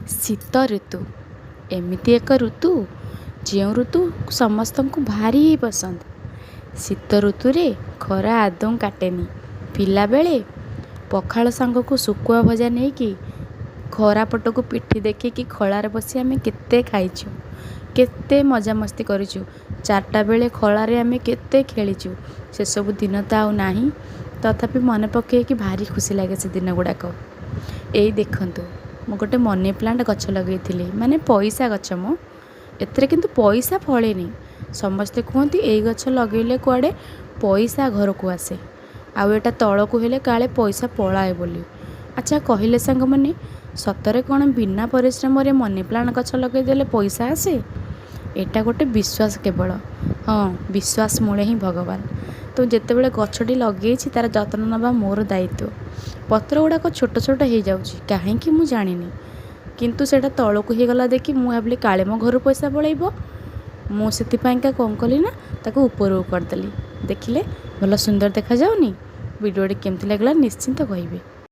ଶୀତ ଋତୁ ଏମିତି ଏକ ଋତୁ ଯେଉଁ ଋତୁ ସମସ୍ତଙ୍କୁ ଭାରି ପସନ୍ଦ। ଶୀତ ଋତୁରେ ଖରା ଆଦୌ କାଟେନି। ପିଲାବେଳେ ପଖାଳ ସାଙ୍ଗକୁ ଶୁଖୁଆ ଭଜା ନେଇକି ଖରା ପଟକୁ ପିଠି ଦେଖିକି ଖଳାରେ ବସି ଆମେ କେତେ ଖାଇଛୁ, କେତେ ମଜାମସ୍ତି କରିଛୁ। ଚାରିଟା ବେଳେ ଖଳାରେ ଆମେ କେତେ ଖେଳିଛୁ। ସେସବୁ ଦିନ ତ ଆଉ ନାହିଁ। ତଥାପି ମନେ ପକାଇକି ଭାରି ଖୁସି ଲାଗେ ସେ ଦିନ ଗୁଡ଼ାକ। ଏଇ ଦେଖନ୍ତୁ, ମୁଁ ଗୋଟେ ମନି ପ୍ଲାଣ୍ଟ ଗଛ ଲଗାଇଥିଲି, ମାନେ ପଇସା ଗଛ ମ। ଏଥିରେ କିନ୍ତୁ ପଇସା ଫଳେନି। ସମସ୍ତେ କୁହନ୍ତି ଏଇ ଗଛ ଲଗାଇଲେ କୁଆଡ଼େ ପଇସା ଘରକୁ ଆସେ, ଆଉ ଏଇଟା ତଳକୁ ହେଲେ କାଳେ ପଇସା ପଳାଏ ବୋଲି। ଆଚ୍ଛା କହିଲେ ସାଙ୍ଗମାନେ, ସତରେ କ'ଣ ବିନା ପରିଶ୍ରମରେ ମନି ପ୍ଲାଣ୍ଟ ଗଛ ଲଗାଇଦେଲେ ପଇସା ଆସେ? ଏଇଟା ଗୋଟେ ବିଶ୍ୱାସ କେବଳ। ହଁ, ବିଶ୍ୱାସ ମୂଳେ ହିଁ ଭଗବାନ। ତ ଯେତେବେଳେ ଗଛଟି ଲଗାଇଛି ତା'ର ଯତ୍ନ ନେବା ମୋର ଦାୟିତ୍ୱ। ପତ୍ର ଗୁଡ଼ାକ ଛୋଟ ଛୋଟ ହେଇଯାଉଛି, କାହିଁକି ମୁଁ ଜାଣିନି। କିନ୍ତୁ ସେଇଟା ତଳକୁ ହେଇଗଲା ଦେଖି ମୁଁ ଭାବିଲି କାଳେ ମୋ ଘରୁ ପଇସା ପଳାଇବ। ମୁଁ ସେଥିପାଇଁକା କ'ଣ କଲି ନା, ତାକୁ ଉପରକୁ କରିଦେଲି। ଦେଖିଲେ ଭଲ ସୁନ୍ଦର ଦେଖାଯାଉନି? ଭିଡ଼ିଓଟି କେମିତି ଲାଗିଲା ନିଶ୍ଚିନ୍ତ କହିବେ।